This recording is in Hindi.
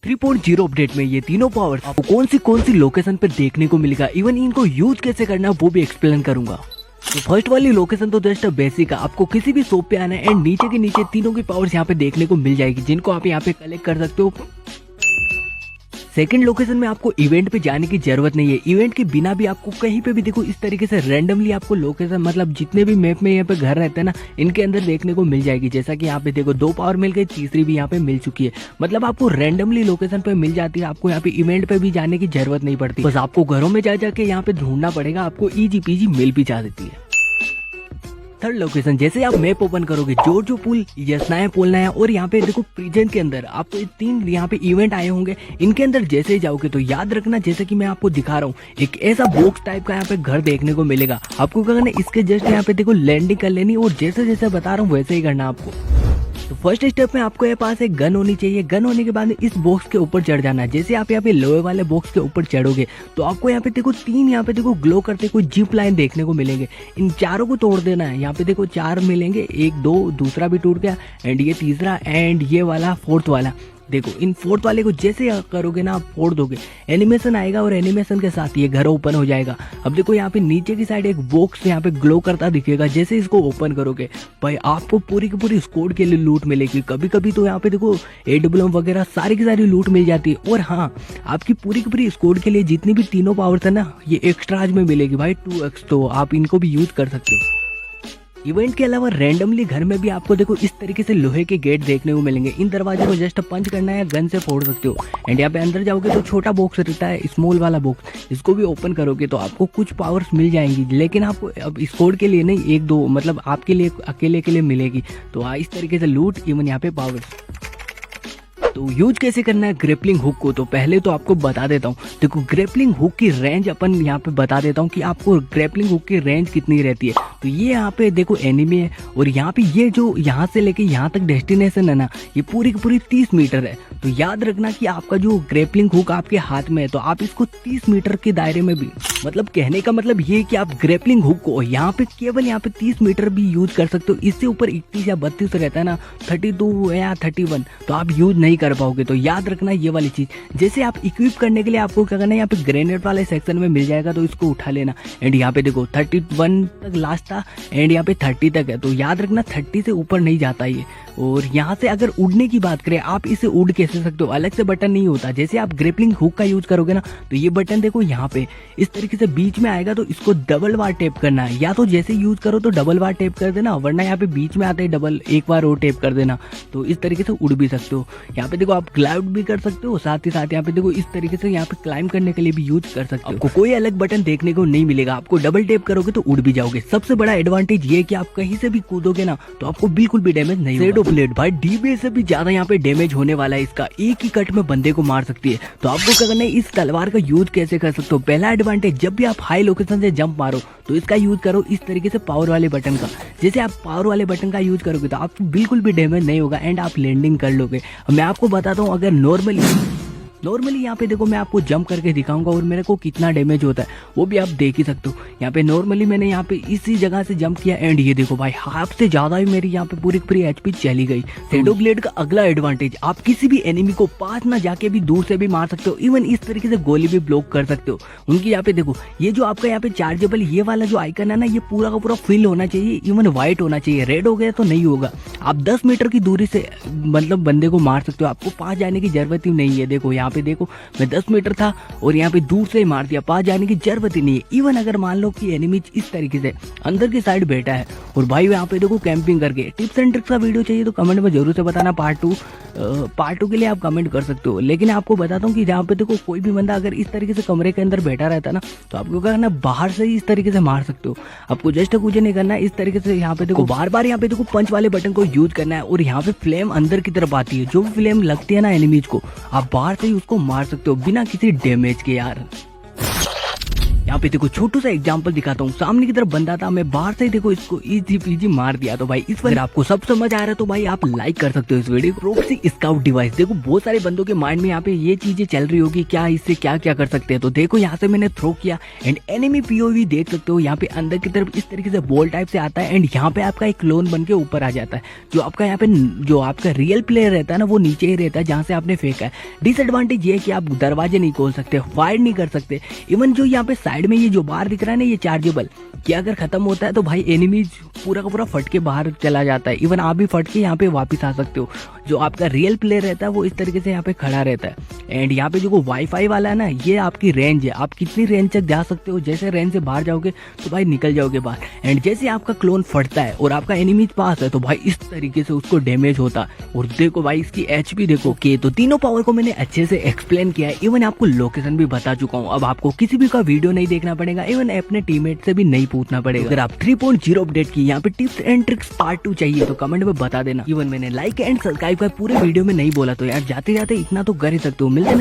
3.0 अपडेट में ये तीनों पावर्स आपको कौन सी लोकेशन पे देखने को मिलेगा, इवन इनको यूज कैसे करना है वो भी एक्सप्लेन करूंगा। तो फर्स्ट वाली लोकेशन तो जस्ट बेसिक है, आपको किसी भी शॉप पे आना है एंड नीचे के नीचे तीनों की पावर्स यहाँ पे देखने को मिल जाएगी, जिनको आप यहाँ पे कलेक्ट कर सकते हो। सेकंड लोकेशन में आपको इवेंट पे जाने की जरूरत नहीं है, इवेंट के बिना भी आपको कहीं पे भी देखो इस तरीके से रैंडमली आपको लोकेशन मतलब जितने भी मैप में यहाँ पे घर रहते हैं ना इनके अंदर देखने को मिल जाएगी। जैसा कि यहाँ पे देखो 2 पावर मिल गई, तीसरी भी यहाँ पे मिल चुकी है, मतलब आपको रैंडमली लोकेशन पे मिल जाती है। आपको यहाँ पे इवेंट पे भी जाने की जरूरत नहीं पड़ती, बस आपको घरों में जा जाके यहाँ पे ढूंढना पड़ेगा, आपको ईजी पीजी मिल भी जा देती है। थर्ड लोकेशन, जैसे आप मैप ओपन करोगे जो पुल यशनाया पुल नया और यहाँ पे देखो प्रेजेंट के अंदर आपको 3 यहाँ पे इवेंट आए होंगे, इनके अंदर जैसे ही जाओगे तो याद रखना जैसे कि मैं आपको दिखा रहा हूँ एक ऐसा बॉक्स टाइप का यहाँ पे घर देखने को मिलेगा। आपको क्या करना है, इसके जस्ट यहाँ पे देखो लैंडिंग कर लेनी और जैसे जैसे बता रहा हूँ वैसे ही करना आपको। तो फर्स्ट स्टेप में आपको ये पास एक गन होनी चाहिए, गन होने के बाद इस बॉक्स के ऊपर चढ़ जाना है। जैसे आप यहाँ पे लोहे वाले बॉक्स के ऊपर चढ़ोगे तो आपको यहाँ पे देखो 3 यहाँ पे देखो ग्लो करते कोई जिप लाइन देखने को मिलेंगे, इन चारों को तोड़ देना है। यहाँ पे देखो 4 मिलेंगे, 1 2 दूसरा भी टूट गया एंड ये तीसरा एंड ये वाला 4th वाला। देखो इन 4th वाले को जैसे करोगे ना आप फोड़ दोगे, एनिमेशन आएगा और एनिमेशन के साथ ये घर ओपन हो जाएगा। अब देखो यहाँ पे नीचे की साइड एक बॉक्स यहाँ पे ग्लो करता दिखेगा, जैसे इसको ओपन करोगे भाई आपको पूरी की पूरी स्क्वाड के लिए लूट मिलेगी। कभी कभी तो यहाँ पे देखो AWM वगैरह सारी की सारी लूट मिल जाती है। और हाँ, आपकी पूरी की पूरी स्क्वाड के लिए जितनी भी तीनों पावर्स है ना ये एक्स्ट्राज में मिलेगी भाई 2x, तो आप इनको भी यूज कर सकते हो। इवेंट के अलावा रैंडमली घर में भी आपको देखो इस तरीके से लोहे के गेट देखने को मिलेंगे, इन दरवाजे को जस्ट पंच करना है या गन से फोड़ सकते हो। एंड यहाँ पे अंदर जाओगे तो छोटा बॉक्स रहता है, स्मॉल वाला बॉक्स, इसको भी ओपन करोगे तो आपको कुछ पावर्स मिल जाएंगी, लेकिन आपको अब स्क्वाड के लिए नहीं, 1-2 मतलब आपके लिए अकेले के लिए मिलेगी। तो इस तरीके से लूट इवन यहाँ पे पावर्स। तो यूज कैसे करना है ग्रेपलिंग हुक को, तो पहले तो आपको बता देता हूँ। देखो ग्रेपलिंग हुक की रेंज अपन यहाँ पे बता देता हूँ कि आपको ग्रेपलिंग हुक की रेंज कितनी रहती है। तो ये यहाँ पे देखो एनिमी है और यहाँ पे ये जो यहाँ से लेके यहाँ तक डेस्टिनेशन है ना ये पूरी की पूरी 30 मीटर है। तो याद रखना कि आपका जो ग्रेपलिंग हुक आपके हाथ में है तो आप इसको 30 मीटर के दायरे में भी, मतलब कहने का मतलब ये कि आप ग्रेपलिंग हुक को यहाँ पे केवल यहाँ पे 30 मीटर भी यूज कर सकते हो। इससे ऊपर 31 या 32 रहता है ना, 32 या 31, तो आप यूज नहीं कर पाओगे। तो याद रखना ये वाली चीज। जैसे आप इक्विप करने के लिए आपको क्या करना है, यहाँ पे ग्रेनेड वाले सेक्शन में मिल जाएगा तो इसको उठा लेना। एंड यहाँ पे देखो 31 तक लास्ट था एंड यहाँ पे 30 तक है, तो याद रखना 30 से ऊपर नहीं जाता ये। और यहाँ से अगर उड़ने की बात करें, आप इसे उड़ कैसे सकते हो, अलग से बटन नहीं होता। जैसे आप ग्रिपलिंग हुक का यूज करोगे ना तो ये बटन देखो यहाँ पे इस तरीके से बीच में आएगा, तो इसको डबल बार टैप करना है, या तो जैसे यूज करो तो डबल बार टैप कर देना, वरना यहाँ पे बीच में आते है डबल, एक बार और टैप कर देना, तो इस तरीके से उड़ भी सकते हो। यहाँ पे देखो आप ग्लाइड भी कर सकते हो, साथ ही साथ यहाँ पे देखो इस तरीके से यहाँ पे क्लाइंब करने के लिए भी यूज कर सकते हो। आपको कोई अलग बटन देखने को नहीं मिलेगा, आपको डबल टैप करोगे तो उड़ भी जाओगे। सबसे बड़ा एडवांटेज ये कि आप कहीं से भी कूदोगे ना तो आपको बिल्कुल भी डैमेज नहीं होगा। शेडो ब्लेड भाई DBA से भी ज्यादा यहाँ पे डैमेज होने वाला है, इसका एक ही कट में बंदे को मार सकती है। तो आपको क्या करना है, इस तलवार का यूज कैसे कर सकते हो। पहला एडवांटेज, जब भी आप हाई लोकेशन से जंप मारो तो इसका यूज करो इस तरीके से पावर वाले बटन का। जैसे आप पावर वाले बटन का यूज करोगे तो आपको बिल्कुल भी डैमेज नहीं होगा एंड आप लैंडिंग कर लोगे। मैं आपको बताता हूँ, अगर नॉर्मली यहाँ पे देखो मैं आपको जंप करके दिखाऊंगा और मेरे को कितना डैमेज होता है वो भी आप देख ही सकते हो। यहाँ पे नॉर्मली मैंने यहाँ पे इसी जगह से जंप किया एंड ये देखो भाई हाफ से ज्यादा ही मेरी यहाँ पे पूरी HP चली गई। शेडो ब्लेड का अगला एडवांटेज, आप किसी भी एनिमी को पास ना जाके भी दूर से भी मार सकते हो, इवन इस तरीके से गोली भी ब्लॉक कर सकते हो उनकी। यहाँ पे देखो ये जो आपका यहाँ पे चार्जेबल ये वाला जो आइकन है ना ये पूरा का पूरा फिल होना चाहिए, इवन व्हाइट होना चाहिए, रेड हो गया तो नहीं होगा। आप 10 मीटर की दूरी से मतलब बंदे को मार सकते हो, आपको पास जाने की जरूरत ही नहीं है। देखो यहाँ पे देखो मैं 10 मीटर था और यहाँ पे दूर से ही मार दिया, पास जाने की जरूरत ही नहीं है। इवन अगर मान लो कि एनिमी इस तरीके से अंदर की साइड बैठा है और भाई यहाँ पे देखो कैंपिंग करके, टिप्स एंड ट्रिक्स का वीडियो चाहिए तो कमेंट में जरूर से बताना, पार्ट टू के लिए आप कमेंट कर सकते हो। लेकिन आपको बताता हूँ कि जहाँ पे देखो कोई भी बंदा अगर इस तरीके से कमरे के अंदर बैठा रहता ना तो आपको क्या करना, बाहर से ही इस तरीके से मार सकते हो। आपको जस्ट कुछ नहीं करना है, इस तरीके से यहाँ पे देखो बार बार यहाँ पे देखो पंच वाले बटन को यूज करना है और यहाँ पे फ्लेम अंदर की तरफ आती है, जो भी फ्लेम लगती है ना एनिमीज को आप बाहर से ही उसको मार सकते हो बिना किसी डैमेज के यार। यहाँ पे देखो छोटू सा एग्जांपल दिखाता हूँ। सामने की तरफ बंदा था, मैं बाहर से देखो इसको इजी पीजी मार दिया। तो भाई इस पर आपको सब समझ आ रहा है तो भाई आप लाइक कर सकते हो इस वीडियो को। प्रॉक्सी स्काउट डिवाइस, देखो बहुत सारे बंदों के माइंड में यहाँ पे ये चीजें चल रही होगी, क्या इससे क्या क्या कर सकते हैं। तो देखो यहाँ से मैंने थ्रो किया एंड एनिमी पीओवी देख सकते हो। यहाँ पे अंदर की तरफ इस तरीके से बॉल टाइप से आता है एंड यहाँ पे आपका एक क्लोन बन के ऊपर आ जाता है। जो आपका यहाँ पे जो आपका रियल प्लेयर रहता है ना, वो नीचे ही रहता है जहाँ से आपने फेंका है। डिसएडवांटेज ये है कि आप दरवाजे नहीं खोल सकते, फायर नहीं कर सकते। इवन जो यहाँ पे साइड में ये जो बाहर दिख रहा है ना, ये चार्जेबल, कि अगर खत्म होता है तो भाई एनिमीज पूरा का पूरा फट के बाहर चला जाता है। इवन आप भी फट के यहाँ पे वापस आ सकते हो। जो आपका रियल प्लेयर रहता है वो इस तरीके से यहाँ पे खड़ा रहता है। एंड यहाँ पे जो वाईफाई वाला है ना, ये आपकी रेंज है, आप कितनी रेंज तक जा सकते हो। जैसे रेंज से बाहर जाओगे तो भाई निकल जाओगे बाहर। एंड जैसे आपका क्लोन फटता है और आपका एनिमीज पास है तो भाई इस तरीके से उसको डैमेज होता है। और देखो भाई इसकी एचपी देखो के। तो तीनों पावर को मैंने अच्छे से एक्सप्लेन किया है, इवन आपको लोकेशन भी बता चुका हूँ। अब आपको किसी भी का वीडियो नहीं देखना पड़ेगा, इवन अपने टीममेट से भी नहीं पूछना पड़ेगा। अगर आप 3.0 अपडेट की यहाँ पे टिप्स एंड ट्रिक्स पार्ट 2 चाहिए तो कमेंट में बता देना। इवन मैंने लाइक एंड सब्सक्राइब का पूरे वीडियो में नहीं बोला, तो यार जाते जाते इतना तो कर ही सकते हो। मिलते हैं